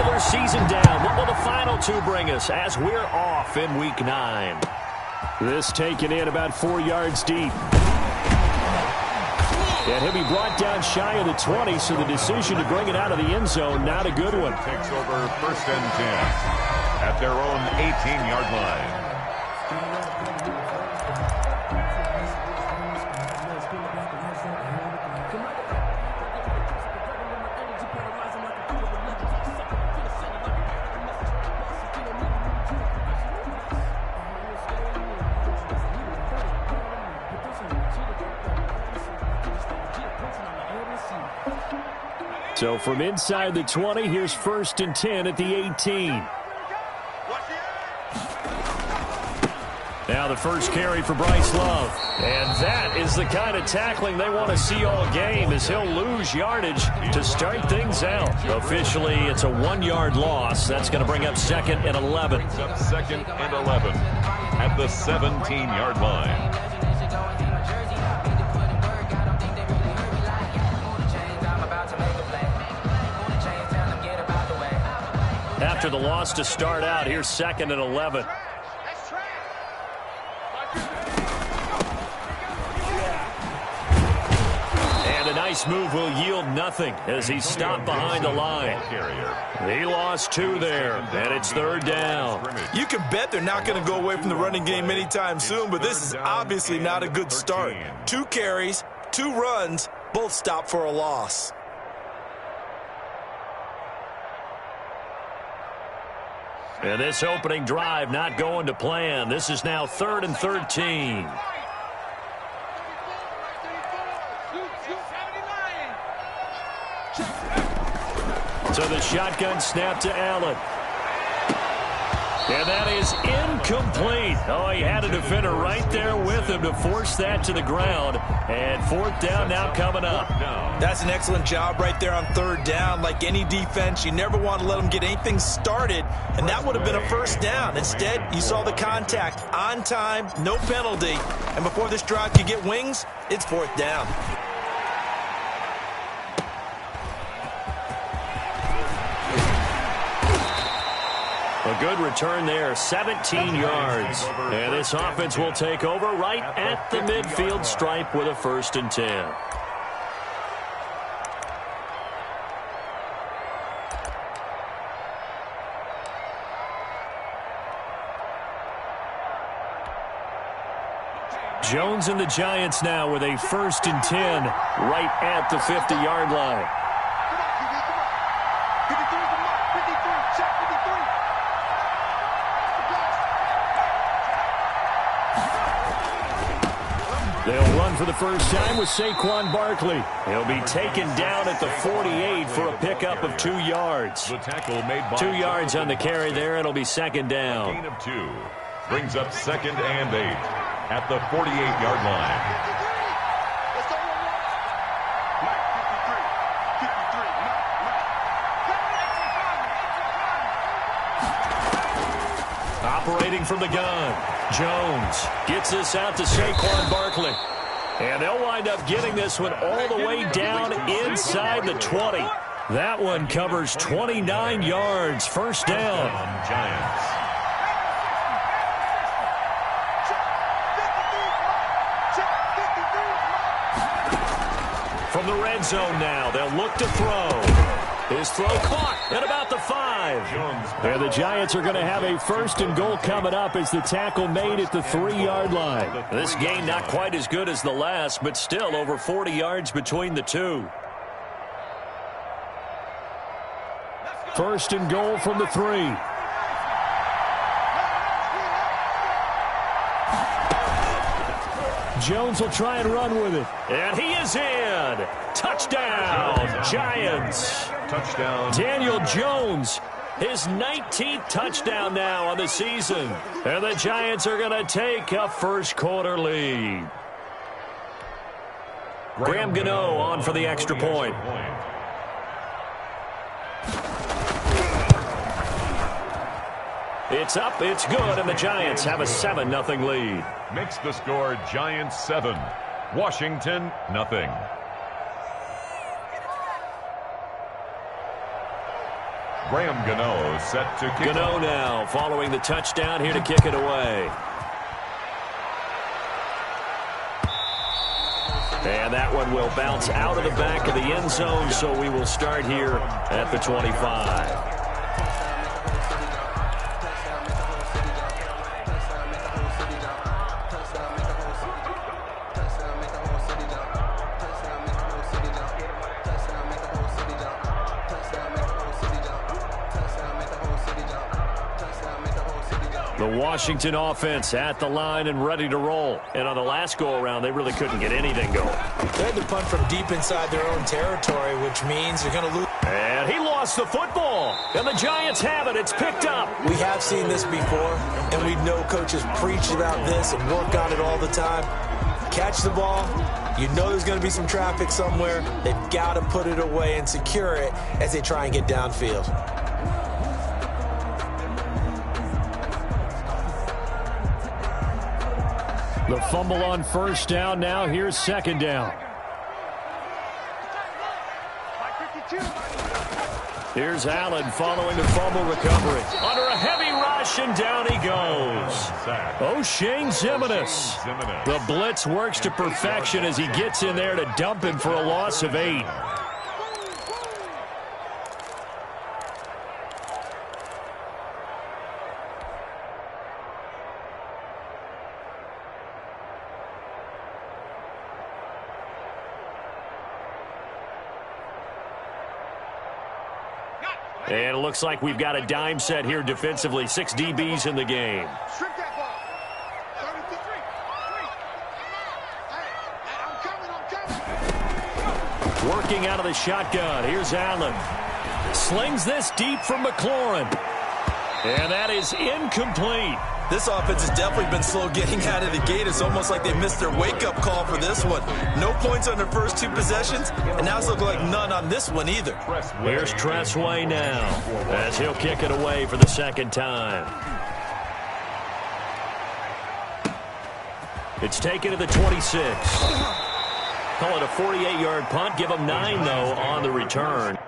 regular season down. What will the final two bring us as we're off in Week 9? This taken in about 4 yards deep. And he'll be brought down shy of the 20, so the decision to bring it out of the end zone, not a good one. Takes over 1st and 10 at their own 18-yard line. So from inside the 20, here's 1st and 10 at the 18. Now the first carry for Bryce Love. And that is the kind of tackling they want to see all game, as he'll lose yardage to start things out. Officially, it's a 1-yard loss. That's going to bring up 2nd and 11. Brings up 2nd and 11 at the 17-yard line. After the loss to start out, here's 2nd and 11. And a nice move will yield nothing as he's stopped behind the line. He lost 2 there, and it's 3rd down. You can bet they're not going to go away from the running game anytime soon, but this is obviously not a good start. 2 carries, 2 runs, both stopped for a loss. And this opening drive not going to plan. This is now 3rd and 13. So the shotgun snap to Allen. And that is incomplete. Oh, he had a defender right there with him to force that to the ground. And 4th down now coming up. That's an excellent job right there on 3rd down. Like any defense, you never want to let them get anything started, and that would have been a 1st down. Instead, you saw the contact on time, no penalty, and before this drive could get wings, it's 4th down. A good return there, 17 yards. And this offense will take over right at the midfield stripe with a 1st and 10. Jones and the Giants now with a 1st and 10 right at the 50-yard line. They'll run for the first time with Saquon Barkley. He'll be taken down at the 48 for a pickup of 2 yards. The tackle made by 2 yards on the carry there. It'll be 2nd down. Gain of 2 brings up 2nd and 8 at the 48-yard line. Operating from the gun, Jones gets this out to Saquon Barkley. And they'll wind up getting this one all the way down inside the 20. That one covers 29 yards. 1st down. Giants. From the red zone now, they'll look to throw. His throw caught at about the 5. And the Giants are going to have a 1st and goal coming up as the tackle made at the 3-yard line. This game not quite as good as the last, but still over 40 yards between the two. 1st and goal from the 3. Jones will try and run with it. And he is in. Touchdown, Giants. Touchdown. Daniel Jones, his 19th touchdown now on the season. And the Giants are going to take a 1st quarter lead. Graham Gano on for the extra point. It's up, it's good, and the Giants have a 7-0 lead. Makes the score Giants 7, Washington nothing. Graham Gano set to kick. Gano now following the touchdown here to kick it away. And that one will bounce out of the back of the end zone, so we will start here at the 25. The Washington offense at the line and ready to roll. And on the last go-around, they really couldn't get anything going. They had to punt from deep inside their own territory, which means they're going to lose. And he lost the football. And the Giants have it. It's picked up. We have seen this before, and we know coaches preach about this and work on it all the time. Catch the ball. You know there's going to be some traffic somewhere. They've got to put it away and secure it as they try and get downfield. The fumble on first down. Now here's second down. Here's Allen following the fumble recovery. Under a heavy rush, and down he goes. O'Shane Ximines. The blitz works to perfection as he gets in there to dump him for a loss of 8. And it looks like we've got a dime set here defensively. 6 DBs in the game. Working out of the shotgun. Here's Allen. Slings this deep from McLaurin. And that is incomplete. This offense has definitely been slow getting out of the gate. It's almost like they missed their wake-up call for this one. No points on their first 2 possessions, and now it's looking like none on this one either. Here's Tressway now as he'll kick it away for the second time. It's taken to the 26. Call it a 48-yard punt. Give them 9, though, on the return.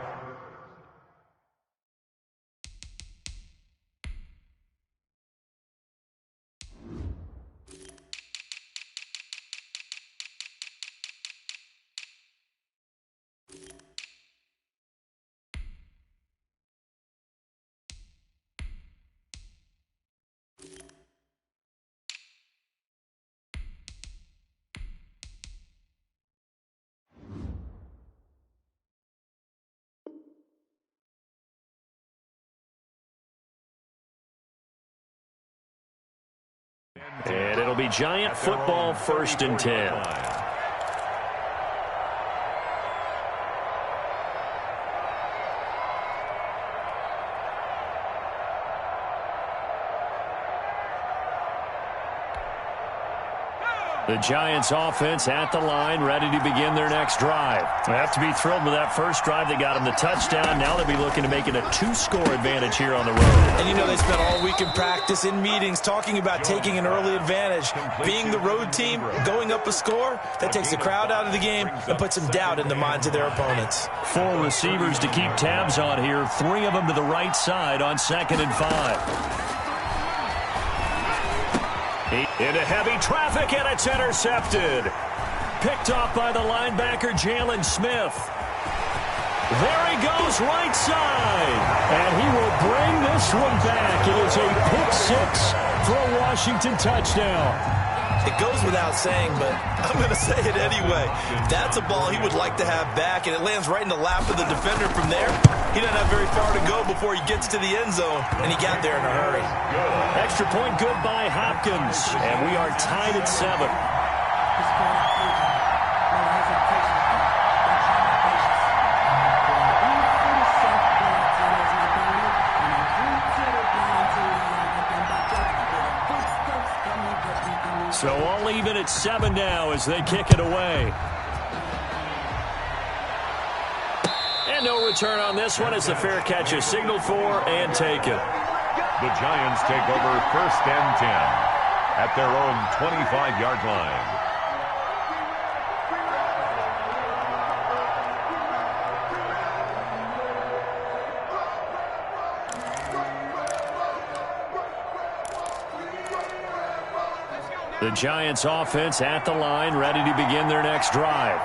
And it'll be Giant football, 1st and 10. The Giants offense at the line, ready to begin their next drive. They have to be thrilled with that first drive. They got them the touchdown. Now they'll be looking to make it a 2-score advantage here on the road. And you know they spent all week in practice, in meetings, talking about taking an early advantage. Being the road team, going up a score, that takes the crowd out of the game and puts some doubt in the minds of their opponents. 4 receivers to keep tabs on here. 3 of them to the right side on 2nd and 5. Into heavy traffic, and it's intercepted. Picked off by the linebacker, Jalen Smith. There he goes, right side. And he will bring this one back. It is a pick 6 for a Washington touchdown. It goes without saying, but I'm going to say it anyway. That's a ball he would like to have back, and it lands right in the lap of the defender from there. He doesn't have very far to go before he gets to the end zone, and he got there in a hurry. Extra point good by Hopkins, and we are tied at 7. So all even at 7 now as they kick it away. And no return on this one as the fair catch is signaled for and taken. The Giants take over 1st and 10 at their own 25-yard line. The Giants offense at the line, ready to begin their next drive.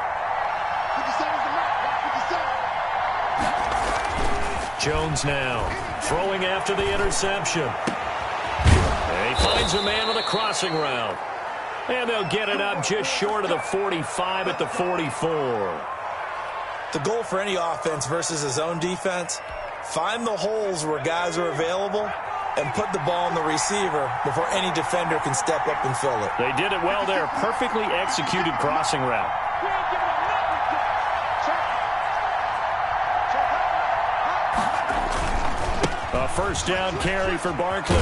Jones now throwing after the interception. And he finds a man with a crossing route. And they'll get it up just short of the 45 at the 44. The goal for any offense versus his own defense, find the holes where guys are available and put the ball on the receiver before any defender can step up and fill it. They did it well there. Perfectly executed crossing route. A first down carry for Barkley.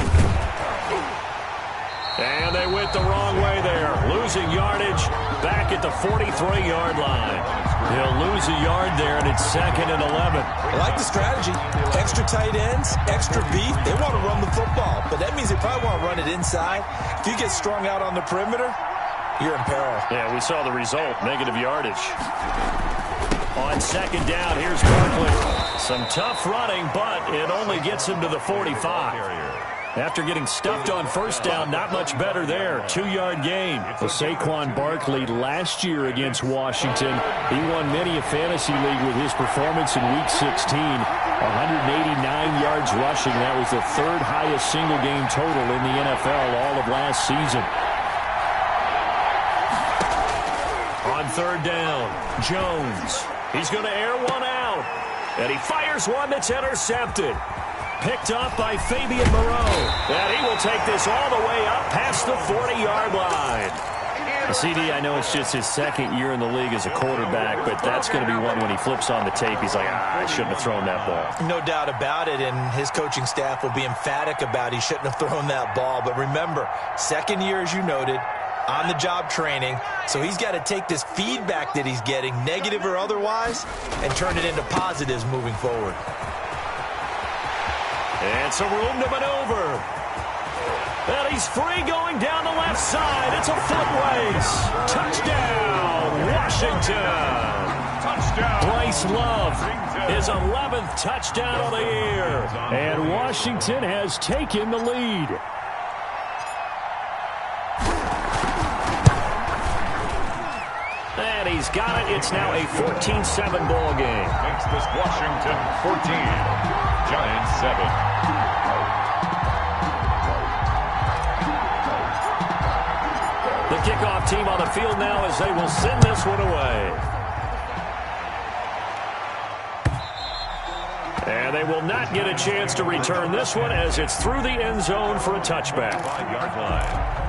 And they went the wrong way there. Losing yardage back at the 43-yard line. He'll lose a yard there, and it's 2nd and 11. I like the strategy. Extra tight ends, extra beef. They want to run the football, but that means they probably want to run it inside. If you get strung out on the perimeter, you're in peril. Yeah, we saw the result, negative yardage. On 2nd down, here's Barkley. Some tough running, but it only gets him to the 45. After getting stuffed on first down, not much better there. 2-yard gain. For Saquon Barkley last year against Washington, he won many a fantasy league with his performance in Week 16. 189 yards rushing. That was the 3rd highest single game total in the NFL all of last season. On 3rd down, Jones. He's going to air one out. And he fires one that's intercepted. Picked up by Fabian Moreau. And he will take this all the way up past the 40-yard line. CD, I know it's just his 2nd year in the league as a quarterback, but that's going to be one when he flips on the tape. He's like, I shouldn't have thrown that ball. No doubt about it, and his coaching staff will be emphatic about he shouldn't have thrown that ball. But remember, 2nd year, as you noted, on-the-job training, so he's got to take this feedback that he's getting, negative or otherwise, and turn it into positives moving forward. And some room to maneuver. And he's free going down the left side. It's a foot race. Touchdown, Washington. Touchdown. Bryce Love, his 11th touchdown of the year. And Washington has taken the lead. And he's got it. It's now a 14-7 ball game. Makes this Washington 14, Giants 7. The kickoff team on the field now as they will send this one away. And they will not get a chance to return this one as it's through the end zone for a touchback. 5-yard line.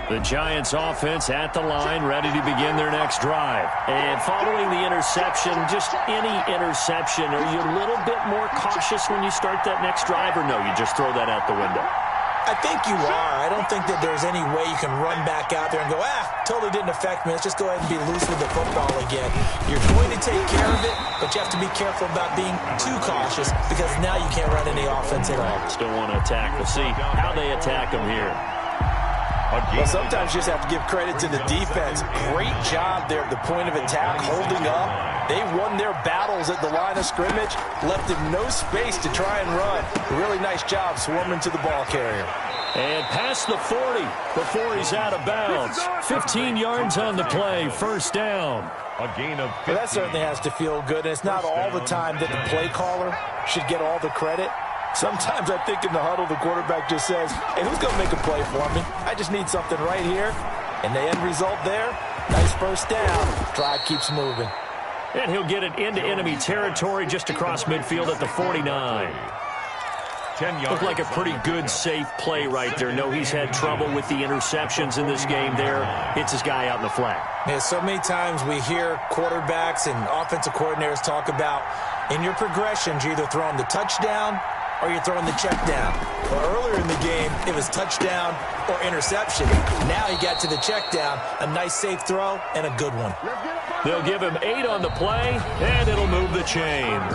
The Giants offense at the line, ready to begin their next drive. And following the interception, just any interception, are you a little bit more cautious when you start that next drive, or no, you just throw that out the window? I think you are. I don't think that there's any way you can run back out there and go, totally didn't affect me. Let's just go ahead and be loose with the football again. You're going to take care of it, but you have to be careful about being too cautious because now you can't run any offense at all. Still want to attack. We'll see how they attack them here. Well, sometimes you just have to give credit to the defense. Great job there at the point of attack, holding up. They won their battles at the line of scrimmage, left him no space to try and run. Really nice job swarming to the ball carrier. And past the 40 before he's out of bounds. 15 yards on the play, first down. A gain of 15. Well, that certainly has to feel good, and it's not all the time that the play caller should get all the credit. Sometimes I think in the huddle, the quarterback just says, hey, who's going to make a play for me? I just need something right here. And the end result there, nice first down. Drive keeps moving. And he'll get it into enemy territory just across midfield at the 49. 10 yards. Looked like a pretty good, safe play right there. No, he's had trouble with the interceptions in this game there. Hits his guy out in the flat. Yeah, so many times we hear quarterbacks and offensive coordinators talk about in your progressions, you're either throwing the touchdown or you're throwing the check down. Well, earlier in the game, it was touchdown or interception. Now he got to the check down, a nice safe throw, and a good one. They'll give him 8 on the play, and it'll move the chains.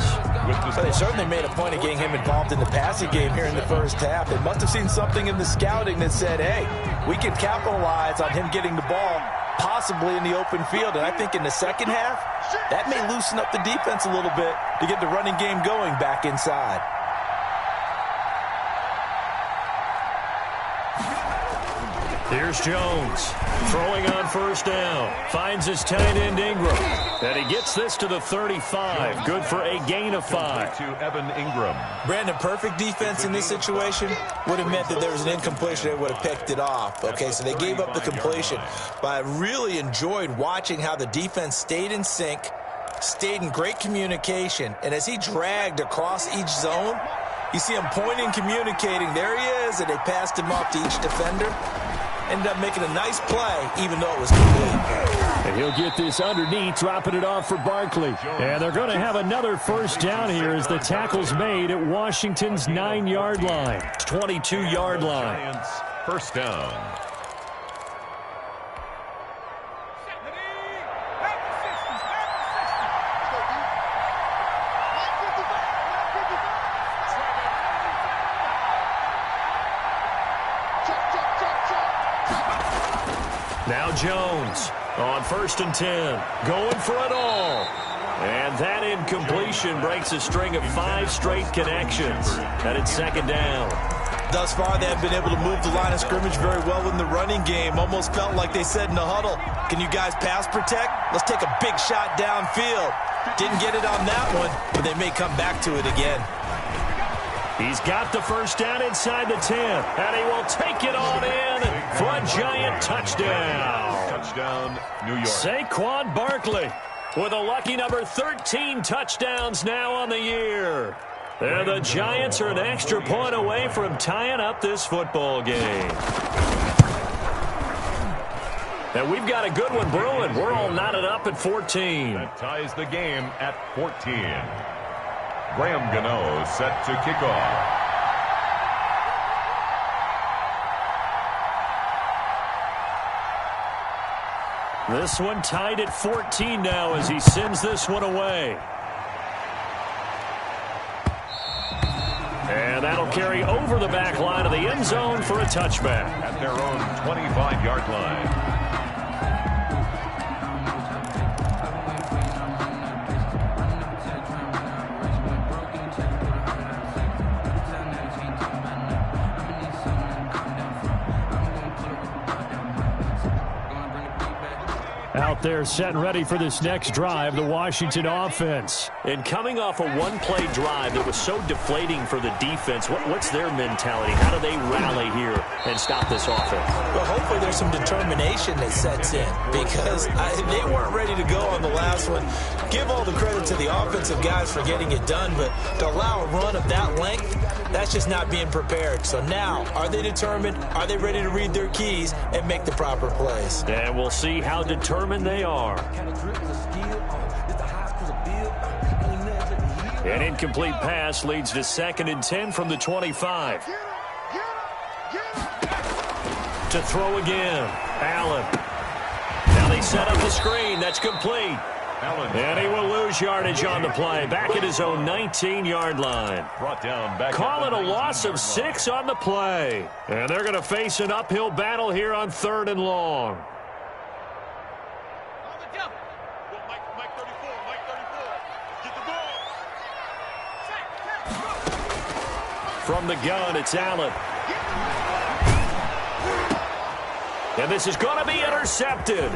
Well, they certainly made a point of getting him involved in the passing game here in the first half. They must have seen something in the scouting that said, hey, we can capitalize on him getting the ball possibly in the open field. And I think in the second half, that may loosen up the defense a little bit to get the running game going back inside. Here's Jones throwing on first down. Finds his tight end Ingram. And he gets this to the 35. Good for a gain of 5. To Evan Ingram. Brandon, perfect defense in this situation would have meant that there was an incompletion. They would have picked it off. Okay, so they gave up the completion. But I really enjoyed watching how the defense stayed in sync, stayed in great communication. And as he dragged across each zone, you see him pointing, communicating. There he is, and they passed him off to each defender. Ended up making a nice play, even though it was complete. And he'll get this underneath, dropping it off for Barkley. And they're going to have another first down here as the tackle's made at Washington's 9-yard line. 22-yard line. Giants, first down. Now Jones on 1st and 10, going for it all. And that incompletion breaks a string of 5 straight connections. And it's second down. Thus far, they have been able to move the line of scrimmage very well in the running game. Almost felt like they said in the huddle, can you guys pass protect? Let's take a big shot downfield. Didn't get it on that one, but they may come back to it again. He's got the first down inside the 10, and he will take it on in for a Giant touchdown. Touchdown, New York. Saquon Barkley with a lucky number 13 touchdowns now on the year. And the Giants are an extra point away from tying up this football game. And we've got a good one brewing. We're all knotted up at 14. That ties the game at 14. Graham Gano set to kick off. This one tied at 14 now as he sends this one away. And that'll carry over the back line of the end zone for a touchback. At their own 25-yard line. Out there set and ready for this next drive, the Washington offense. And coming off a one-play drive that was so deflating for the defense, what's their mentality? How do they rally here and stop this offense? Well, hopefully there's some determination that sets in because they weren't ready to go on the last one. Give all the credit to the offensive guys for getting it done, but to allow a run of that length, that's just not being prepared. So now, are they determined? Are they ready to read their keys and make the proper plays? And we'll see how determined they are. An incomplete pass leads to 2nd and 10 from the 25. To throw again, Allen. Now they set up the screen. That's complete. Allen. And he will lose yardage on the play. Back at his own 19-yard line. Brought down back. Call it a loss of 6 on the play. And they're going to face an uphill battle here on 3rd and long. From the gun, it's Allen. And this is going to be intercepted.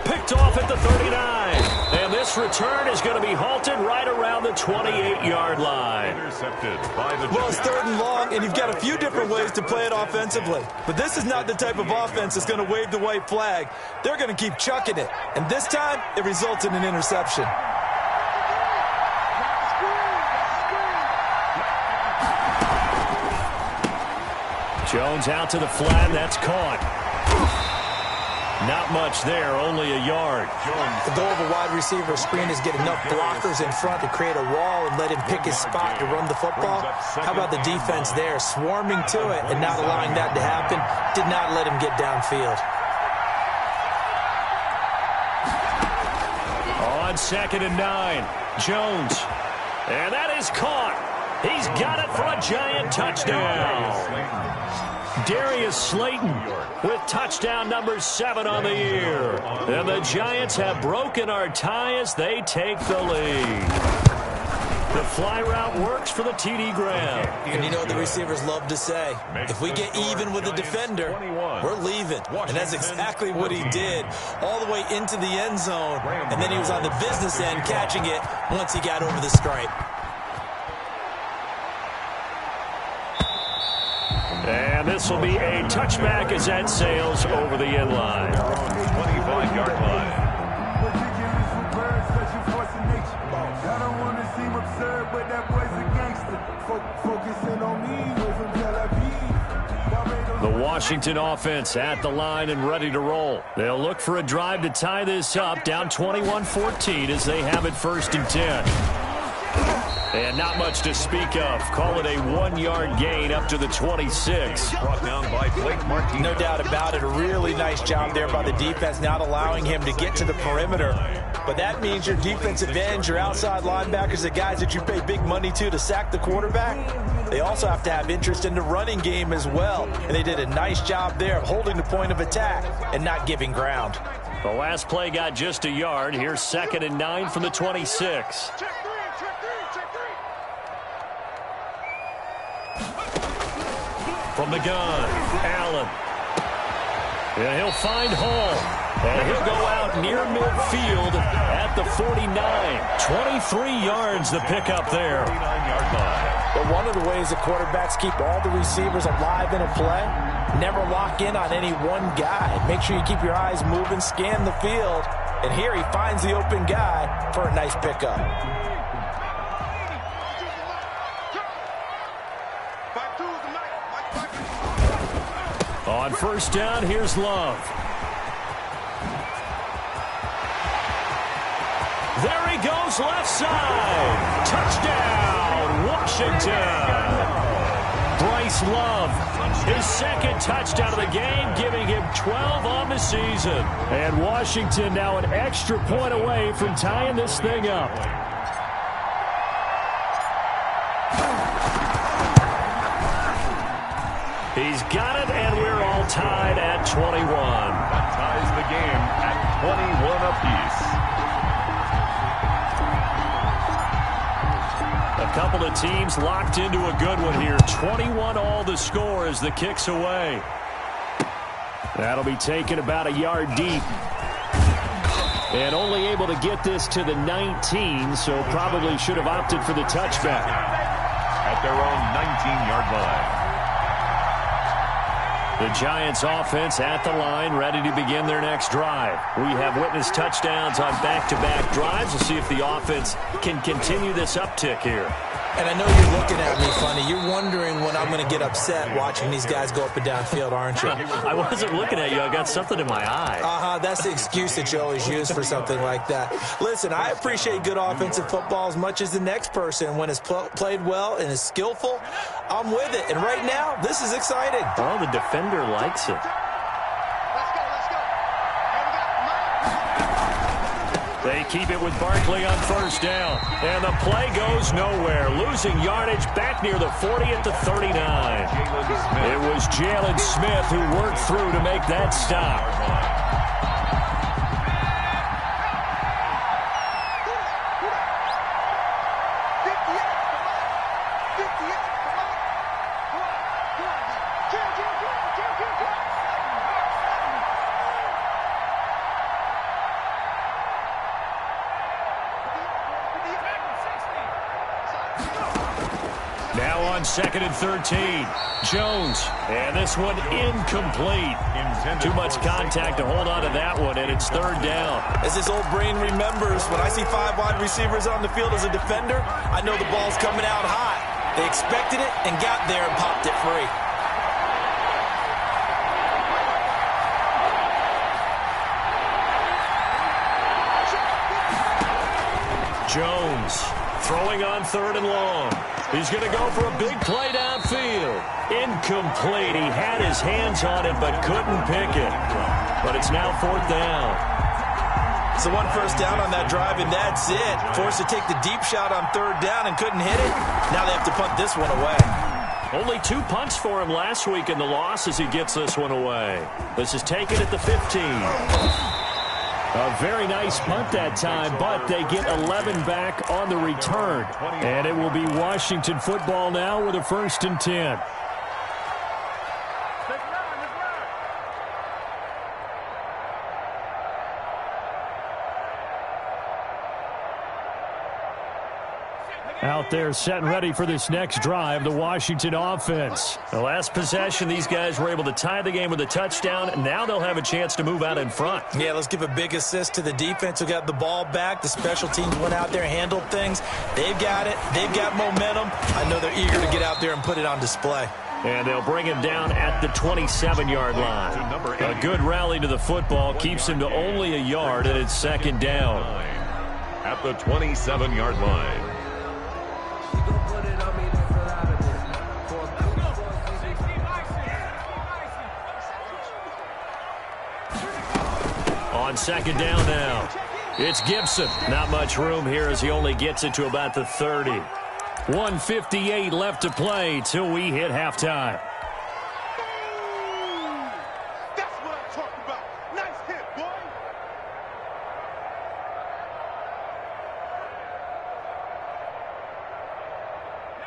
Picked off at the 39. And this return is going to be halted right around the 28-yard line. Intercepted by the Well, it's 3rd and long, and you've got a few different ways to play it offensively. But this is not the type of offense that's going to wave the white flag. They're going to keep chucking it. And this time, it results in an interception. Jones out to the flat. That's caught. Not much there, only a yard. The goal of a wide receiver screen is get enough blockers in front to create a wall and let him pick his spot to run the football. How about the defense there, swarming to it and not allowing that to happen? Did not let him get downfield. On 2nd and 9, Jones And that is caught. He's got it for a Giant touchdown. Darius Slayton with touchdown number 7 on the year. And the Giants have broken our tie as they take the lead. The fly route works for the TD Graham. And you know what the receivers love to say? If we get even with the defender, we're leaving. And that's exactly what he did, all the way into the end zone. And then he was on the business end catching it once he got over the stripe. And this will be a touchback as that sails over the end line. 25-yard line. The Washington offense at the line and ready to roll. They'll look for a drive to tie this up, down 21-14 as they have it 1st and 10. And not much to speak of. Call it a 1-yard gain up to the 26. Brought down by Blake Martinez. No doubt about it. A really nice job there by the defense, not allowing him to get to the perimeter. But that means your defensive ends, your outside linebackers, the guys that you pay big money to sack the quarterback, they also have to have interest in the running game as well. And they did a nice job there of holding the point of attack and not giving ground. The last play got just a yard. Here's 2nd and 9 from the 26. From the gun, Allen. And he'll find Hall. And he'll go out near midfield at the 49. 23 yards the pickup there. 49-yard line. But one of the ways the quarterbacks keep all the receivers alive in a play, never lock in on any one guy. Make sure you keep your eyes moving, scan the field. And here he finds the open guy for a nice pickup. On 1st down, here's Love. There he goes, left side. Touchdown, Washington. Bryce Love, his 2nd touchdown of the game, giving him 12 on the season. And Washington now an extra point away from tying this thing up. He's got it, and we're all tied at 21. That ties the game at 21 apiece. A couple of teams locked into a good one here. 21 all the score as the kick's away. That'll be taken about a yard deep. And only able to get this to the 19, so probably should have opted for the touchback. At their own 19-yard line. The Giants offense at the line, ready to begin their next drive. We have witnessed touchdowns on back-to-back drives. We'll see if the offense can continue this uptick here. And I know you're looking at me funny. You're wondering when I'm going to get upset watching these guys go up and down field, aren't you? I wasn't looking at you. I got something in my eye. That's the excuse that you always use for something like that. Listen, I appreciate good offensive football as much as the next person. When it's played well and is skillful, I'm with it. And right now, this is exciting. Oh, the defender likes it. They keep it with Barkley on 1st down. And the play goes nowhere. Losing yardage back near the 40 at the 39. It was Jalen Smith who worked through to make that stop. Now on 2nd and 13. Jones. And this one incomplete. Too much contact to hold on to that one, and it's 3rd down. As this old brain remembers, when I see 5 wide receivers on the field as a defender, I know the ball's coming out hot. They expected it and got there and popped it free. Jones throwing on 3rd and long. He's going to go for a big play downfield. Incomplete. He had his hands on it but couldn't pick it. But it's now 4th down. It's the one first down on that drive, and that's it. Forced to take the deep shot on third down and couldn't hit it. Now they have to punt this one away. Only 2 punts for him last week in the loss as he gets this one away. This is taken at the 15. A very nice punt that time, but they get 11 back on the return. And it will be Washington football now with a 1st and 10. Out there set and ready for this next drive, the Washington offense. The last possession, these guys were able to tie the game with a touchdown. Now they'll have a chance to move out in front. Yeah, let's give a big assist to the defense who got the ball back. The special teams went out there, handled things. They've got it. They've got momentum. I know they're eager to get out there and put it on display. And they'll bring him down at the 27-yard line. A good rally to the football keeps him to only a yard, and it's 2nd down. At the 27-yard line. On 2nd down now, it's Gibson. Not much room here as he only gets it to about the 30. 1:58 left to play till we hit halftime. That's what I'm talking about. Nice hit, boy.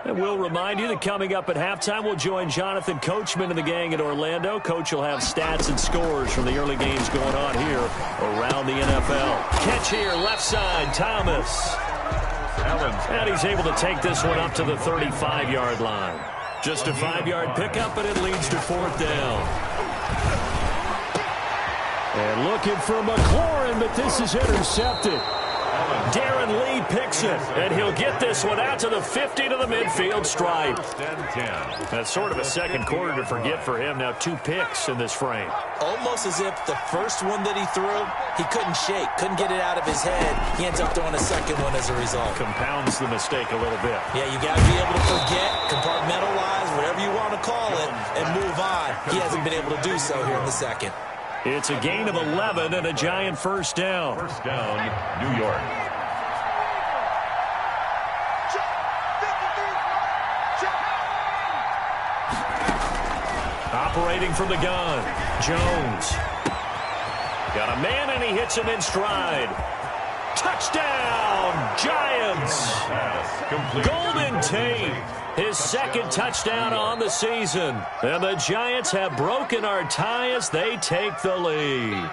And we'll remind you that coming up at halftime, we'll join Jonathan Coachman and the gang in Orlando. Coach will have stats and scores from the early games going on here around the NFL. Catch here, left side, Thomas. And he's able to take this one up to the 35-yard line. Just a 5-yard pickup, and it leads to 4th down. And looking for McLaurin, but this is intercepted. Darren Lee picks it, and he'll get this one out to the 50 to the midfield stripe. That's sort of a second quarter to forget for him. Now 2 picks in this frame. Almost as if the first one that he threw, he couldn't shake, couldn't get it out of his head. He ends up throwing a second one as a result. Compounds the mistake a little bit. Yeah, you got to be able to forget, compartmentalize, whatever you want to call it, and move on. He hasn't been able to do so here in the second. It's a gain of 11 and a giant 1st down. 1st down, New York. Operating from the gun, Jones. Got a man, and he hits him in stride. Touchdown, Giants. Golden Tate, his 2nd touchdown on the season. And the Giants have broken our tie as they take the lead.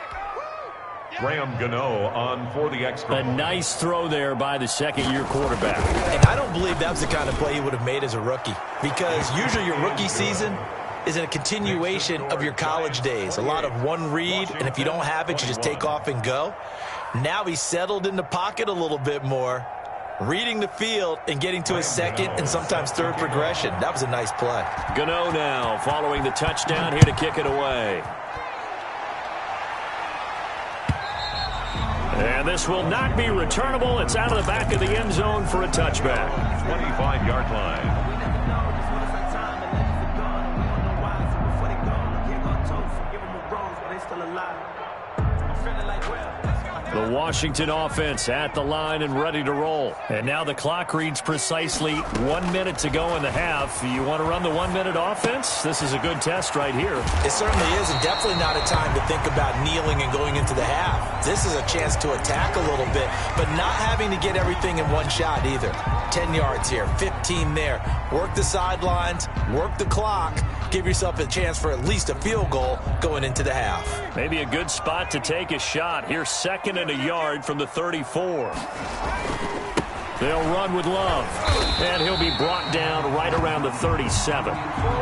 Graham Gano on for the extra. A nice throw there by the 2nd-year quarterback. And I don't believe that was the kind of play he would have made as a rookie. Because usually your rookie season is in a continuation of your college days. A lot of one read, and if you don't have it, you just take off and go. Now he's settled in the pocket a little bit more, reading the field and getting to his 2nd and sometimes 3rd progression. That was a nice play. Gano now following the touchdown here to kick it away. And this will not be returnable. It's out of the back of the end zone for a touchback. 25-yard line. The Washington offense at the line and ready to roll. And now the clock reads precisely 1 minute to go in the half. You want to run the 1-minute offense? This is a good test right here. It certainly is, and definitely not a time to think about kneeling and going into the half. This is a chance to attack a little bit, but not having to get everything in one shot either. 10 yards here, 15 there. Work the sidelines, work the clock. Give yourself a chance for at least a field goal going into the half. Maybe a good spot to take a shot. Here's 2nd and a yard from the 34. They'll run with Love, and he'll be brought down right around the 37.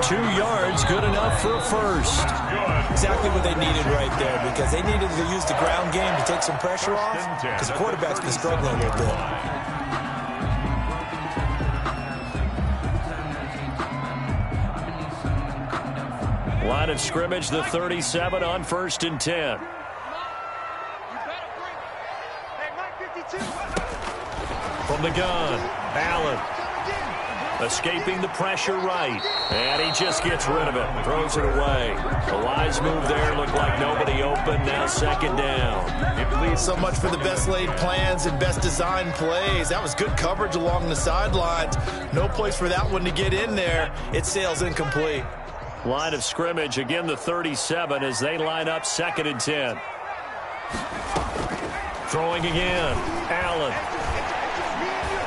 2 yards, good enough for a first. Exactly what they needed right there, because they needed to use the ground game to take some pressure off, because the quarterback's been struggling a little bit. Line of scrimmage, the 37 on 1st and 10. From the gun, Allen. Escaping the pressure right. And he just gets rid of it. Throws it away. A wise move there. Looked like nobody open. Now second down. So much for the best laid plans and best designed plays. That was good coverage along the sidelines. No place for that one to get in there. It sails incomplete. Line of scrimmage, again the 37 as they line up 2nd and 10. Throwing again. Allen.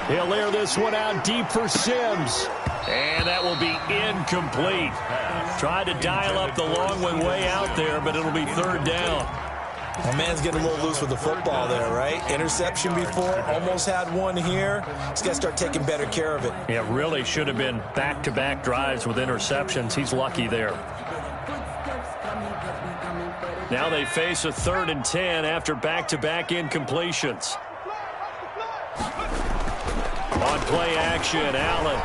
He'll air this one out deep for Sims. And that will be incomplete. Tried to dial up the long one way out there, but it'll be 3rd down. My man's getting a little loose with the football there, right? Interception before, almost had one here. He's got to start taking better care of it. Yeah, really should have been back-to-back drives with interceptions. He's lucky there. Now they face a 3rd and 10 after back-to-back incompletions. On play action, Allen.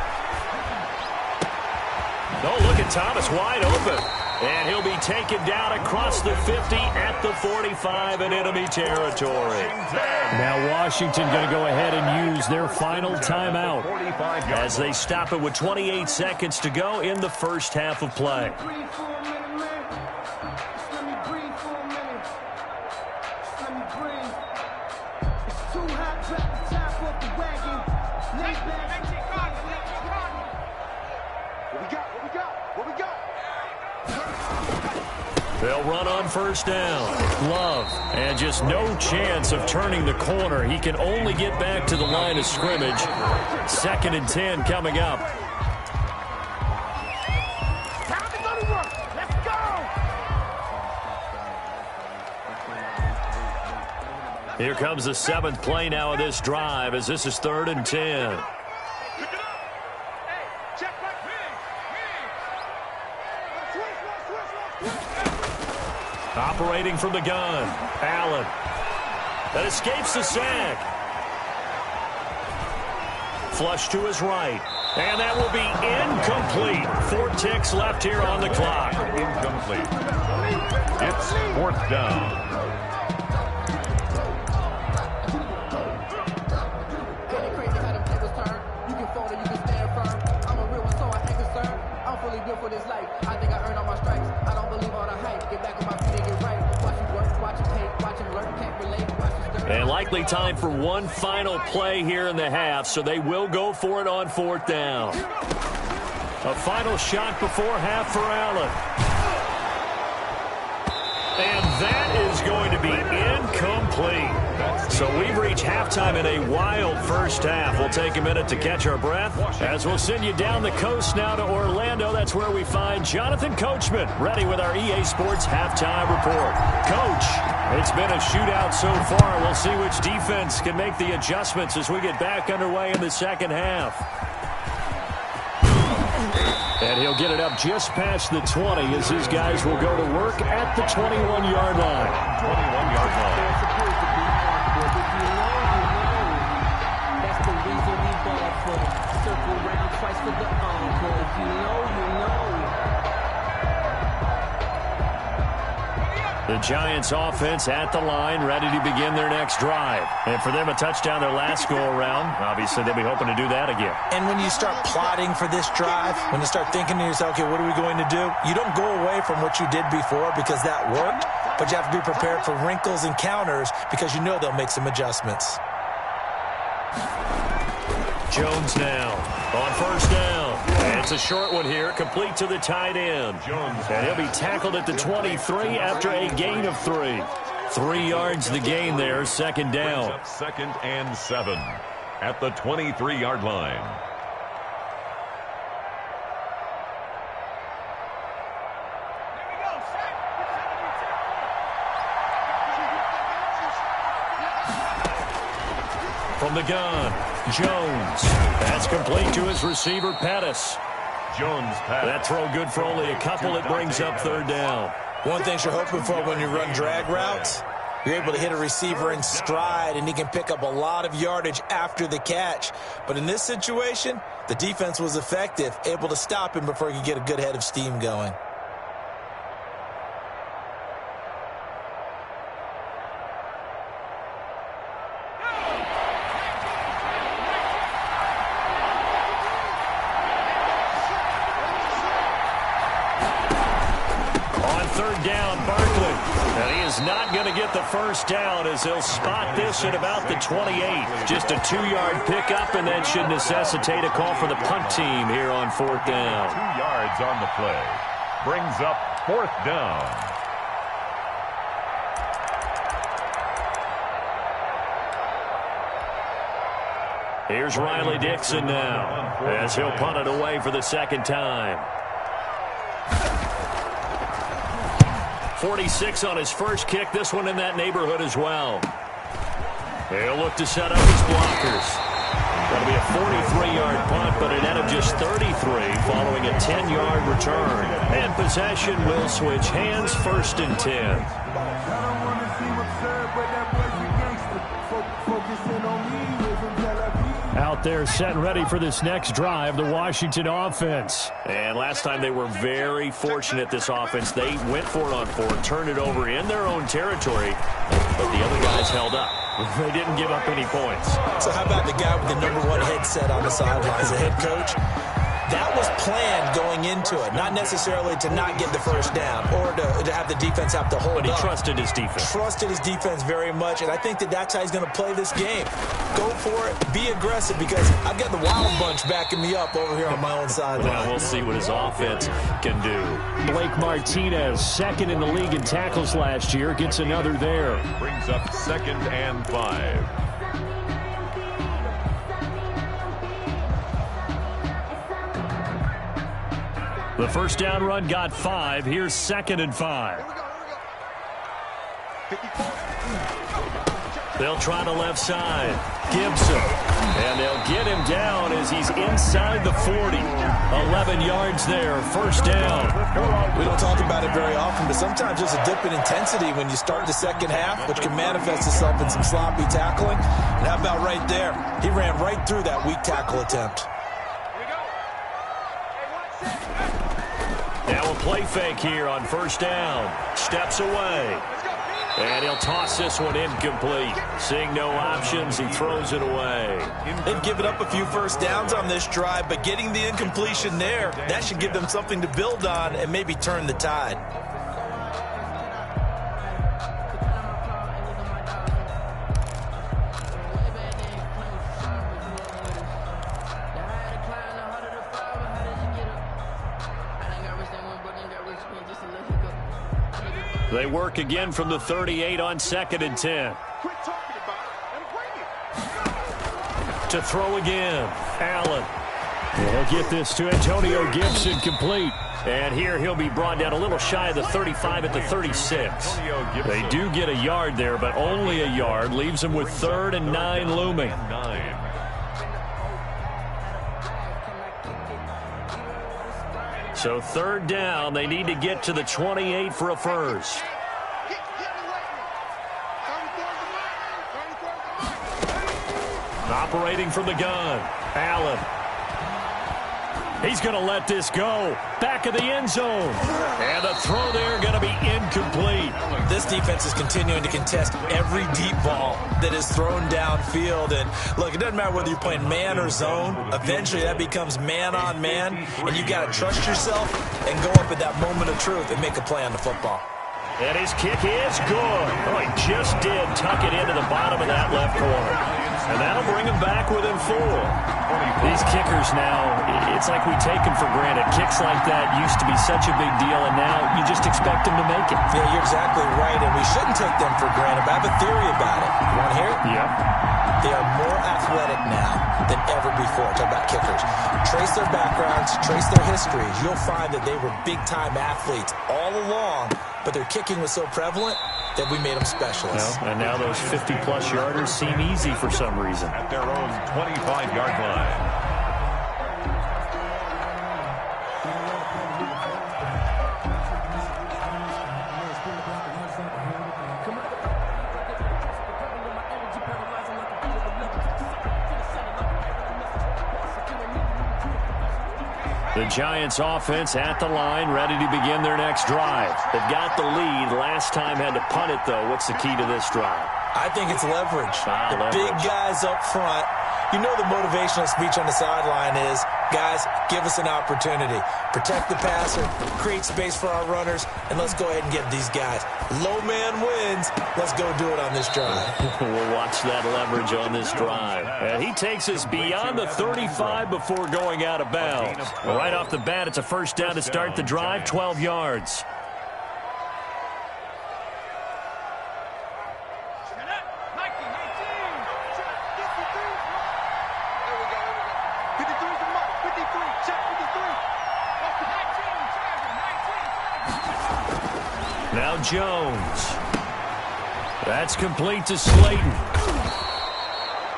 Oh, look at Thomas wide open. And he'll be taken down across the 50 at the 45 in enemy territory. Now Washington going to go ahead and use their final timeout as they stop it with 28 seconds to go in the first half of play. They'll run on first down. Love. And just no chance of turning the corner. He can only get back to the line of scrimmage. 2nd and 10 coming up. Time to go to work. Let's go. Here comes the 7th play now of this drive as this is 3rd and 10. Operating from the gun. Allen. That escapes the sack. Flush to his right. And that will be incomplete. 4 ticks left here on the clock. Incomplete. It's 4th down. For this life, I think I earned all my stripes. I don't believe all the hype. Get back on my feet and get right. Watch you work, watch you take, watch him learn, can't relate, watch you stir. And likely time for one final play here in the half, so they will go for it on 4th down. A final shot before half for Allen. And that is going to be incomplete. So we've reached halftime in a wild first half. We'll take a minute to catch our breath as we'll send you down the coast now to Orlando. That's where we find Jonathan Coachman ready with our EA Sports halftime report. Coach, it's been a shootout so far. We'll see which defense can make the adjustments as we get back underway in the second half. And he'll get it up just past the 20 as his guys will go to work at the 21-yard line. 21-yard line. That's the reason we ball for. Circle round twice for the encore. If you know, you know. The Giants offense at the line, ready to begin their next drive. And for them, a touchdown their last go-around. Obviously, they'll be hoping to do that again. And when you start plotting for this drive, when you start thinking to yourself, okay, what are we going to do? You don't go away from what you did before because that worked, but you have to be prepared for wrinkles and counters because you know they'll make some adjustments. Jones now on first down. And it's a short one here, complete to the tight end. And he'll be tackled at the 23 after a gain of 3. 3 yards the gain there, second down. 2nd and 7 at the 23-yard line. From the gun, Jones. That's complete to his receiver, Pettis. Jones pass. That throw good for only a couple. It brings up third down. One thing you're hoping for when you run drag routes, you're able to hit a receiver in stride, and he can pick up a lot of yardage after the catch. But in this situation, the defense was effective, able to stop him before he could get a good head of steam going. third down, Barkley. And he is not going to get the first down as he'll spot this at about the 28. Just a 2-yard pickup, and that should necessitate a call for the punt team here on fourth down. 2 yards on the play. Brings up fourth down. Here's Riley Dixon now as he'll punt it away for the second time. 46 on his first kick. This one in that neighborhood as well. He'll look to set up his blockers. That'll be a 43-yard punt, but it ended just 33 following a 10-yard return. And possession will switch hands, first and 10. Out there set and ready for this next drive, the Washington offense. And last time they were very fortunate, this offense. They went for it on fourth, turned it over in their own territory, but the other guys held up. They didn't give up any points. So how about the guy with the #1 headset on the sidelines, the head coach? That was planned going into it, not necessarily to not get the first down or to have the defense have to hold up. But he trusted his defense. Trusted his defense very much, and I think that's how he's going to play this game. Go for it. Be aggressive, because I've got the wild bunch backing me up over here on my own sideline. Well, we'll see what his offense can do. Blake Martinez, second in the league in tackles last year, gets another there. Brings up 2nd and 5. The first down run got 5. Here's 2nd and 5. They'll try the left side. Gibson. And they'll get him down as he's inside the 40. 11 yards there. First down. We don't talk about it very often, but sometimes there's a dip in intensity when you start the second half, which can manifest itself in some sloppy tackling. And how about right there? He ran right through that weak tackle attempt. Now a play fake here on first down. Steps away. And he'll toss this one incomplete. Seeing no options, he throws it away. They've given up a few first downs on this drive, but getting the incompletion there, that should give them something to build on and maybe turn the tide. They work again from the 38 on 2nd and 10. To throw again. Allen. He'll get this to Antonio Gibson complete. And here he'll be brought down a little shy of the 35 at the 36. They do get a yard there, but only a yard. Leaves them with 3rd and 9 looming. So 3rd down, they need to get to the 28 for a first. Operating from the gun, Allen. He's going to let this go. Back of the end zone. And the throw there going to be incomplete. This defense is continuing to contest every deep ball that is thrown downfield. And look, it doesn't matter whether you're playing man or zone. Eventually that becomes man on man. And you got to trust yourself and go up at that moment of truth and make a play on the football. And his kick is good. Oh, he just did tuck it into the bottom of that left corner. And that'll bring him back within 4. These kickers now, it's like we take them for granted. Kicks like that used to be such a big deal, and now you just expect them to make it. Yeah, you're exactly right, and we shouldn't take them for granted. But I have a theory about it. You want to hear it? Yep. They are more athletic now than ever before. Talk about kickers. Trace their backgrounds, trace their histories. You'll find that they were big-time athletes all along, but their kicking was so prevalent that we made them specialists. Well, and now those 50-plus yarders seem easy for some reason. At their own 25-yard line. The Giants offense at the line, ready to begin their next drive. They've got the lead. Last time had to punt it, though. What's the key to this drive? I think it's leverage. The big guys up front. You know the motivational speech on the sideline is, guys, give us an opportunity. Protect the passer, create space for our runners, and let's go ahead and get these guys. Low man wins. Let's go do it on this drive. We'll watch that leverage on this drive. And he takes us beyond the 35 before going out of bounds. Right off the bat, it's a first down to start the drive, 12 yards. Now Jones. That's complete to Slayton.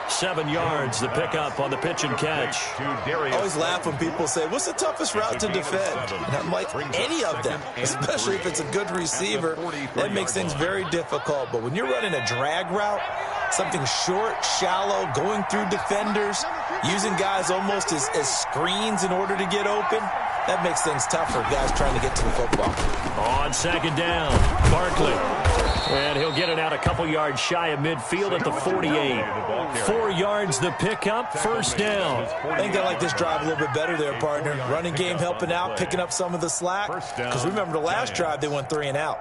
7 yards, the pickup on the pitch and catch. I always laugh when people say, what's the toughest route to defend? And I'm like, any of them, especially if it's a good receiver. That makes things very difficult. But when you're running a drag route, something short, shallow, going through defenders, using guys almost as screens in order to get open, that makes things tough for guys trying to get to the football. On second down, Barkley. And he'll get it out a couple yards shy of midfield at the 48. 4 yards the pickup, first down. I think I like this drive a little bit better there, partner. Running game helping out, picking up some of the slack. Because remember the last drive, they went 3 and out.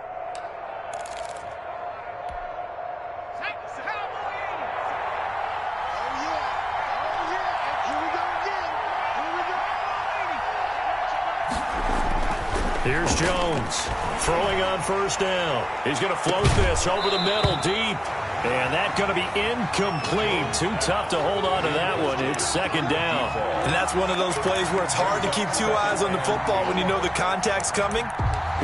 Here's Jones throwing on first down. He's going to float this over the middle deep. And that's going to be incomplete. Too tough to hold on to that one. It's second down. And that's one of those plays where it's hard to keep 2 eyes on the football when you know the contact's coming,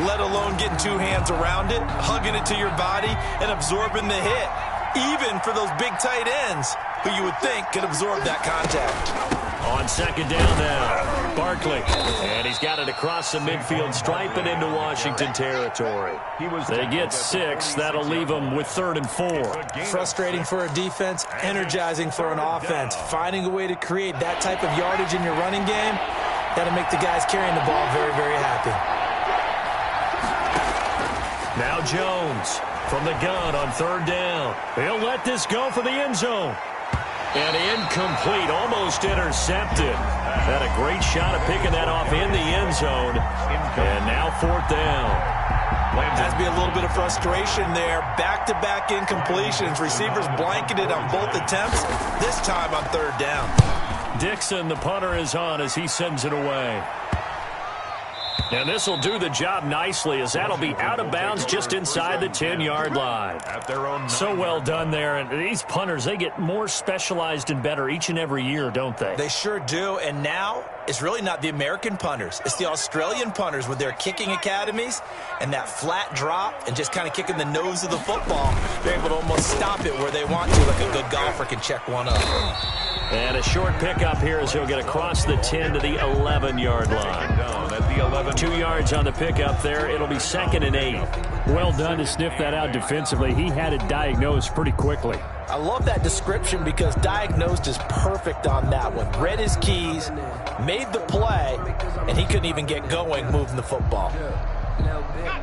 let alone getting 2 hands around it, hugging it to your body, and absorbing the hit. Even for those big tight ends who you would think could absorb that contact. On second down now, Barkley. And he's got it across the midfield stripe and into Washington territory. They get 6. That'll leave them with 3rd and 4. Frustrating for a defense, energizing for an offense. Finding a way to create that type of yardage in your running game, that'll make the guys carrying the ball very, very happy. Now Jones from the gun on 3rd down. He'll let this go for the end zone. And incomplete, almost intercepted. Had a great shot at picking that off in the end zone. And now 4th down. Has to be a little bit of frustration there. Back-to-back incompletions. Receivers blanketed on both attempts. This time on 3rd down. Dixon, the punter, is on as he sends it away. And this will do the job nicely as that'll be out of bounds just inside the 10-yard line. So well done there. And these punters, they get more specialized and better each and every year, don't they? They sure do. And now it's really not the American punters. It's the Australian punters with their kicking academies and that flat drop and just kind of kicking the nose of the football. They're able to almost stop it where they want to, like a good golfer can check one up. And a short pickup here as he'll get across the 10 to the 11-yard line. 2 yards on the pickup there. It'll be 2nd and 8. Well done to sniff that out defensively. He had it diagnosed pretty quickly. I love that description because diagnosed is perfect on that one. Read his keys, made the play, and he couldn't even get going moving the football.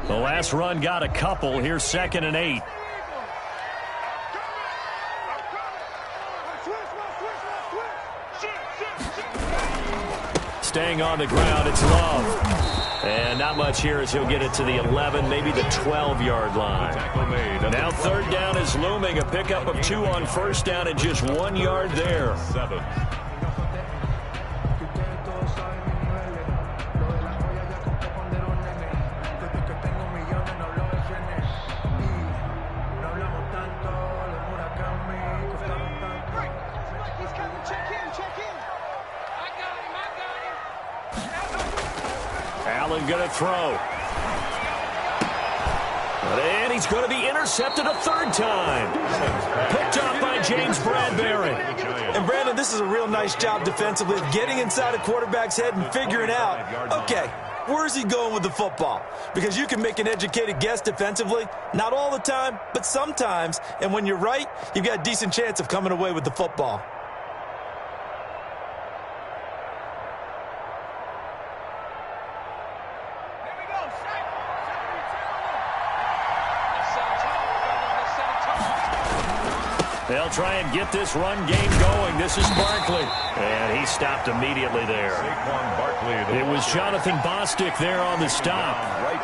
The last run got a couple. Here's 2nd and 8. Staying on the ground, it's Love. And not much here as he'll get it to the 11, maybe the 12-yard line. Now 3rd down is looming. A pickup of 2 on 1st down and just 1 yard there. Allen going to throw. And he's going to be intercepted a 3rd time. Picked up by James Bradbury. And Brandon, this is a real nice job defensively of getting inside a quarterback's head and figuring out, okay, where's he going with the football? Because you can make an educated guess defensively, not all the time, but sometimes. And when you're right, you've got a decent chance of coming away with the football. They'll try and get this run game going. This is Barkley. And he stopped immediately there. It was Jonathan Bostic there on the stop.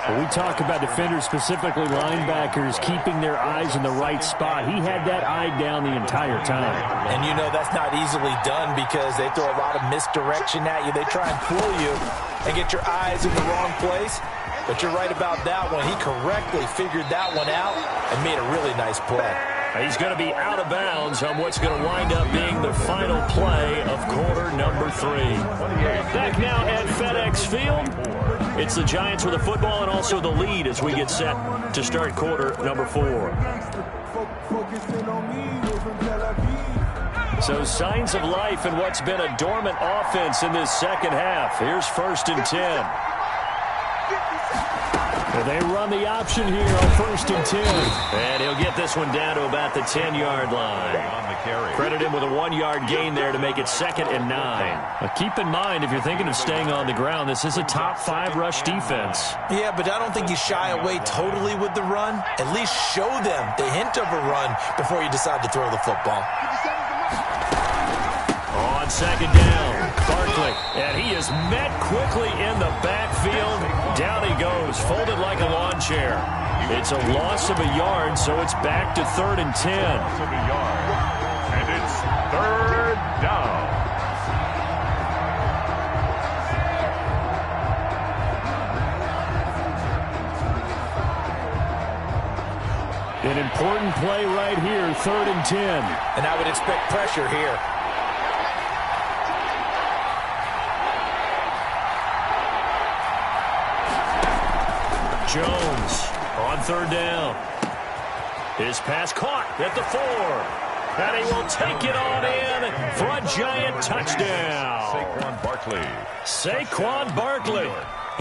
When we talk about defenders, specifically linebackers, keeping their eyes in the right spot, he had that eye down the entire time. And you know that's not easily done because they throw a lot of misdirection at you. They try and fool you and get your eyes in the wrong place. But you're right about that one. He correctly figured that one out and made a really nice play. He's going to be out of bounds on what's going to wind up being the final play of quarter number 3. Back now at FedEx Field. It's the Giants with the football and also the lead as we get set to start quarter number 4. So signs of life in what's been a dormant offense in this second half. Here's 1st and 10. They run the option here on 1st and 10. And he'll get this one down to about the 10-yard line. Credit him with a 1-yard gain there to make it 2nd and 9. Now keep in mind, if you're thinking of staying on the ground, this is a top 5 rush defense. Yeah, but I don't think you shy away totally with the run. At least show them the hint of a run before you decide to throw the football. On 2nd down, Barkley, and he is met quickly in the backfield. Down he goes, folded like a lawn chair. It's a loss of a yard, so it's back to 3rd and 10. And it's 3rd down. An important play right here, 3rd and 10. And I would expect pressure here. Jones on 3rd down. His pass caught at the 4. And he will take it on in for a Giant touchdown. Saquon Barkley.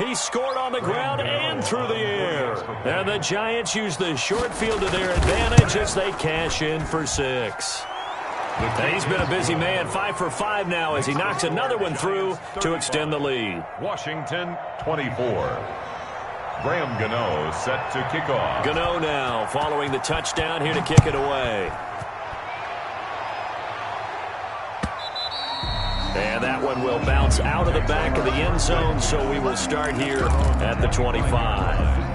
He scored on the ground and through the air. And the Giants use the short field to their advantage as they cash in for 6. He's been a busy man, 5 for 5 now as he knocks another one through to extend the lead. Washington 24. Graham Gano set to kick off. Gano now following the touchdown here to kick it away. And that one will bounce out of the back of the end zone, so we will start here at the 25.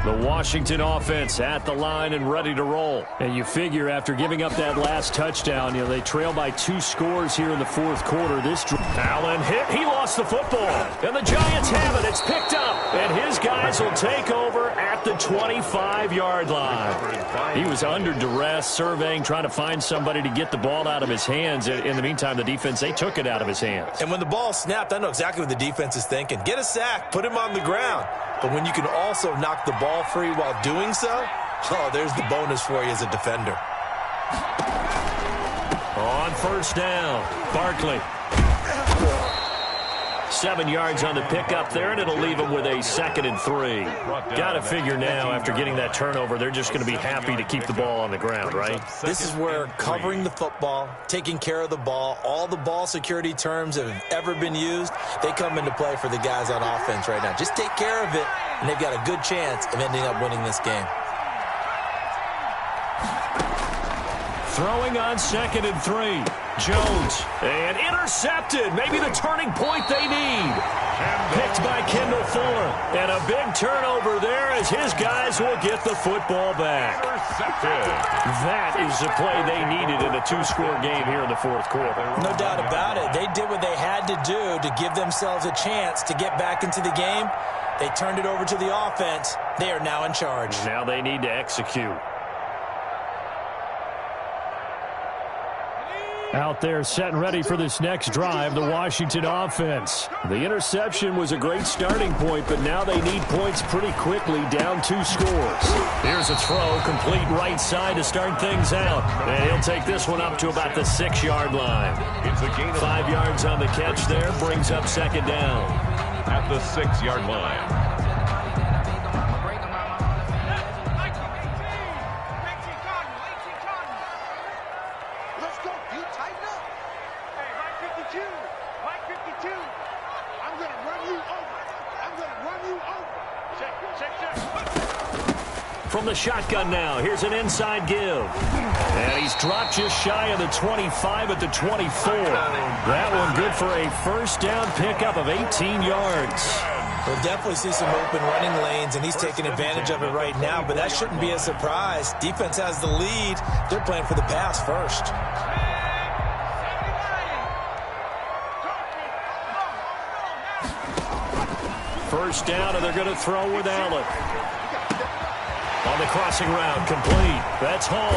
The Washington offense at the line and ready to roll. And you figure after giving up that last touchdown, they trail by 2 scores here in the 4th quarter. Allen hit. He lost the football. And the Giants have it. It's picked up. And his guys will take over at the 25-yard line. He was under duress, surveying, trying to find somebody to get the ball out of his hands. In the meantime, the defense, they took it out of his hands. And when the ball snapped, I know exactly what the defense is thinking. Get a sack. Put him on the ground. But when you can also knock the ball free while doing so, oh, there's the bonus for you as a defender. On 1st down, Barkley. 7 yards on the pickup there, and it'll leave them with a 2nd and 3. Got to figure now, after getting that turnover, they're just going to be happy to keep the ball on the ground, right? This is where covering the football, taking care of the ball, all the ball security terms that have ever been used, they come into play for the guys on offense right now. Just take care of it, and they've got a good chance of ending up winning this game. Throwing on 2nd and 3. Jones. And intercepted. Maybe the turning point they need. Picked by Kendall Fuller. And a big turnover there as his guys will get the football back. That is the play they needed in a 2-score game here in the 4th quarter. No doubt about it. They did what they had to do to give themselves a chance to get back into the game. They turned it over to the offense. They are now in charge. Now they need to execute. Out there set and ready for this next drive, the Washington offense. The interception was a great starting point, but now they need points pretty quickly, down 2 scores. Here's a throw, complete right side to start things out. And he'll take this one up to about the 6-yard line. It's a gain of 5 yards on the catch there, brings up 2nd down. At the 6-yard line. From the shotgun now, here's an inside give. And he's dropped just shy of the 25 at the 24. That one good for a first down pickup of 18 yards. We'll definitely see some open running lanes, and he's taking advantage of it right now, but that shouldn't be a surprise. Defense has the lead. They're playing for the pass first. First down, and they're going to throw with Allen. On the crossing route, complete. That's Hall.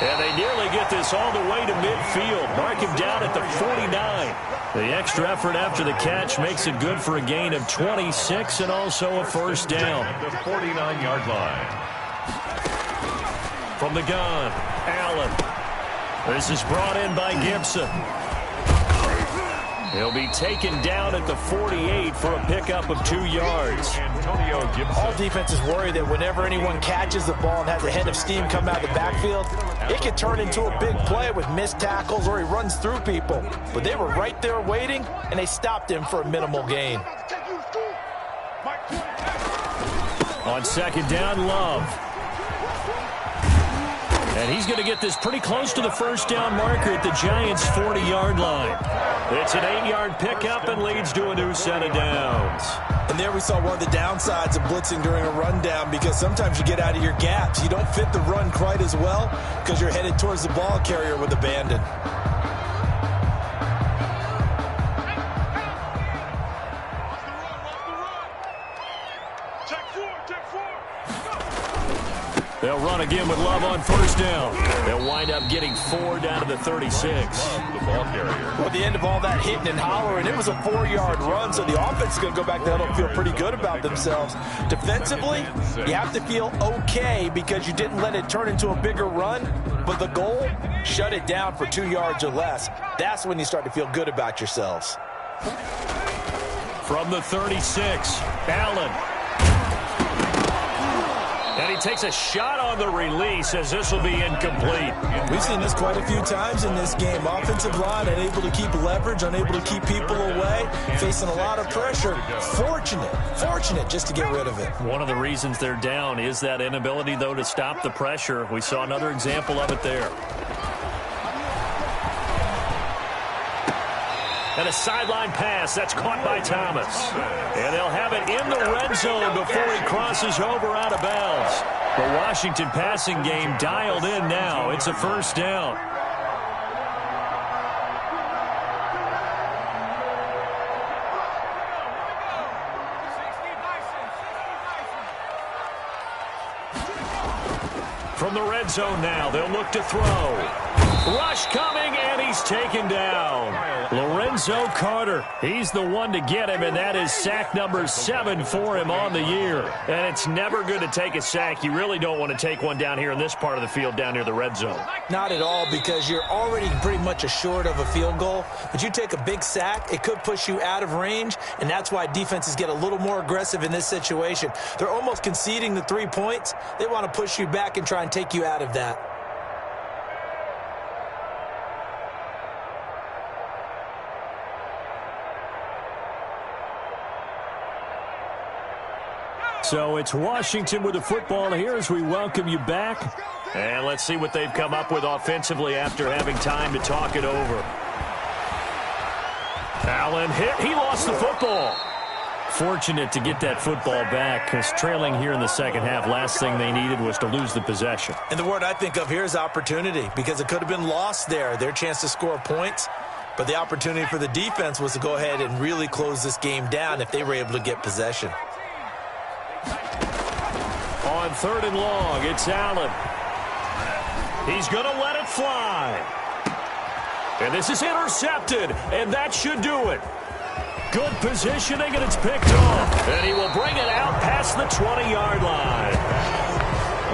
And they nearly get this all the way to midfield. Mark him down at the 49. The extra effort after the catch makes it good for a gain of 26 and also a first down. At the 49-yard line. From the gun, Allen. This is brought in by Gibson. He'll be taken down at the 48 for a pickup of 2 yards. Antonio Gibson. All defenses worry that whenever anyone catches the ball and has a head of steam come out of the backfield, it could turn into a big play with missed tackles or he runs through people. But they were right there waiting, and they stopped him for a minimal gain. On second down, Love. And he's going to get this pretty close to the first down marker at the Giants' 40-yard line. It's an 8-yard pickup and leads to a new set of downs. And there we saw one of the downsides of blitzing during a rundown, because sometimes you get out of your gaps. You don't fit the run quite as well because you're headed towards the ball carrier with abandon. They'll run again with Love on first down. They'll wind up getting 4 down to the 36. The ball carrier. Well, at the end of all that hitting and hollering, it was a 4-yard run, so the offense is going to go back to huddle and feel pretty good about themselves. Defensively, you have to feel okay because you didn't let it turn into a bigger run, but the goal, shut it down for 2 yards or less. That's when you start to feel good about yourselves. From the 36, Allen. And he takes a shot on the release as this will be incomplete. We've seen this quite a few times in this game. Offensive line unable to keep leverage, unable to keep people away, facing a lot of pressure. Fortunate just to get rid of it. One of the reasons they're down is that inability, though, to stop the pressure. We saw another example of it there. And a sideline pass. That's caught by Thomas. And they'll have it in the red zone before he crosses over out of bounds. The Washington passing game dialed in now. It's a first down. From the red zone now, they'll look to throw. Rush coming, and he's taken down. Lorenzo Carter, he's the one to get him, and that is sack number 7 for him on the year. And it's never good to take a sack. You really don't want to take one down here in this part of the field down near the red zone. Not at all, because you're already pretty much assured of a field goal. But you take a big sack, it could push you out of range, and that's why defenses get a little more aggressive in this situation. They're almost conceding the 3 points. They want to push you back and try and take you out of that. So it's Washington with the football here as we welcome you back. And let's see what they've come up with offensively after having time to talk it over. Allen hit. He lost the football. Fortunate to get that football back, because trailing here in the second half, last thing they needed was to lose the possession. And the word I think of here is opportunity, because it could have been lost there. Their chance to score points. But the opportunity for the defense was to go ahead and really close this game down if they were able to get possession. On third and long, it's Allen. He's going to let it fly. And this is intercepted, and that should do it. Good positioning, and it's picked off. And he will bring it out past the 20-yard line.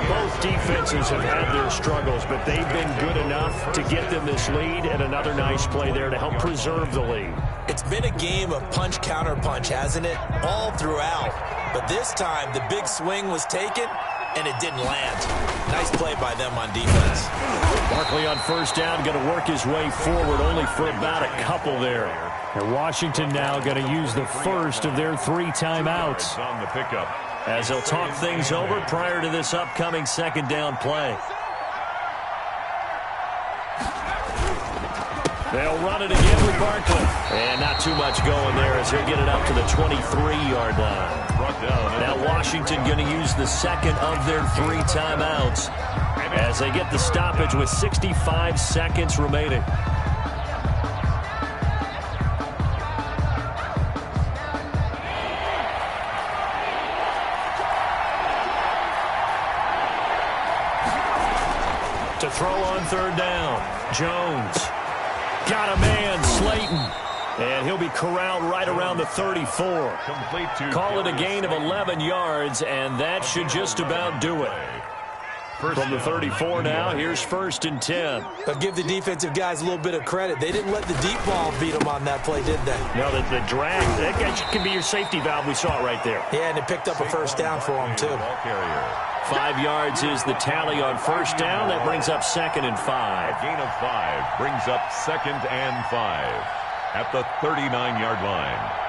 Both defenses have had their struggles, but they've been good enough to get them this lead, and another nice play there to help preserve the lead. It's been a game of punch-counter-punch, hasn't it? All throughout. But this time, the big swing was taken, and it didn't land. Nice play by them on defense. Barkley on first down, going to work his way forward, only for about a couple there. And Washington now going to use the first of their 3 timeouts. On the pickup. as they'll talk things over prior to this upcoming second down play. They'll run it again with Barkley. And not too much going there as he'll get it up to the 23-yard line. Now Washington going to use the second of their 3 timeouts as they get the stoppage with 65 seconds remaining. To throw on third down, Jones. Got a man, Slayton. And he'll be corralled right around the 34. Call it a gain of 11 yards, and that should just about do it. From the 34 now, here's 1st and 10. But give the defensive guys a little bit of credit. They didn't let the deep ball beat them on that play, did they? No, the drag, that can be your safety valve. We saw it right there. Yeah, and it picked up a first down for them, too. 5 yards is the tally on first down. That brings up 2nd and 5. A gain of 5 brings up 2nd and 5 at the 39-yard line.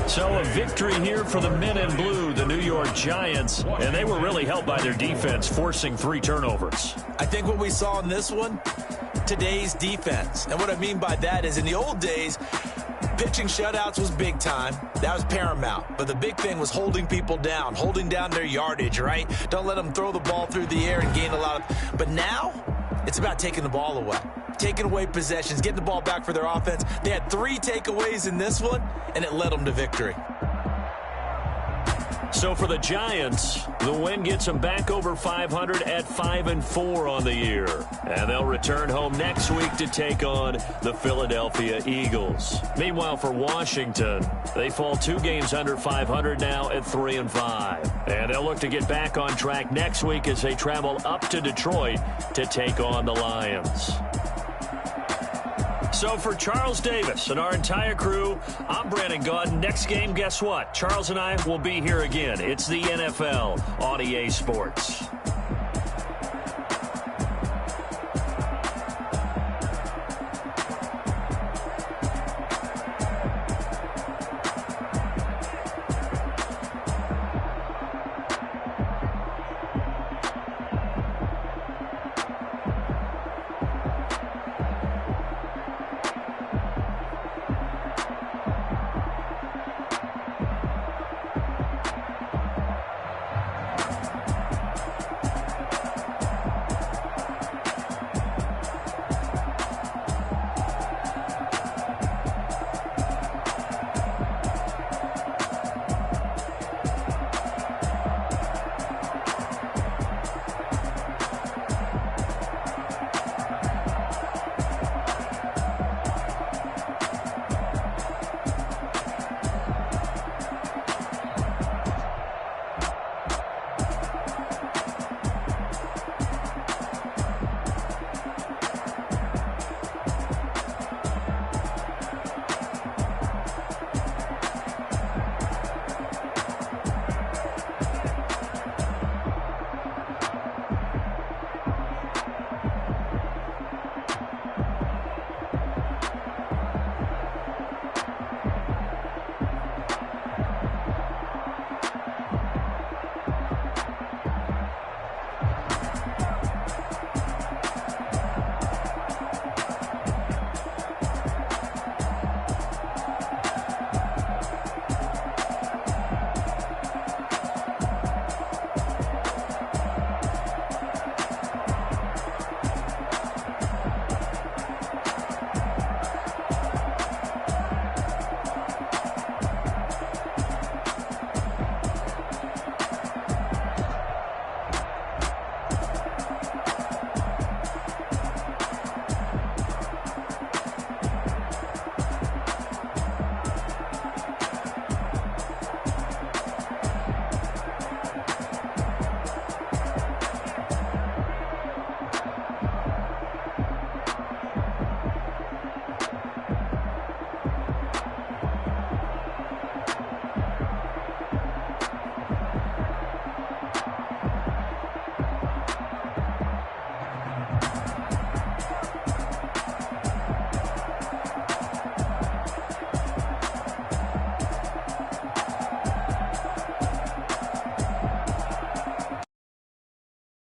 So a victory here for the men in blue, the New York Giants, and they were really helped by their defense, forcing 3 turnovers. I think what we saw in this one, today's defense. And what I mean by that is in the old days, pitching shutouts was big time. That was paramount. But the big thing was holding people down, holding down their yardage, right? Don't let them throw the ball through the air and gain a lot of... But now, it's about taking the ball away. Taking away possessions, getting the ball back for their offense. They had 3 takeaways in this one, and it led them to victory. So for the Giants, the win gets them back over 500 at 5-4 on the year. And they'll return home next week to take on the Philadelphia Eagles. Meanwhile, for Washington, they fall 2 games under 500 now at 3-5. And they'll look to get back on track next week as they travel up to Detroit to take on the Lions. So for Charles Davis and our entire crew, I'm Brandon Gaudin. Next game, guess what? Charles and I will be here again. It's the NFL on EA Sports.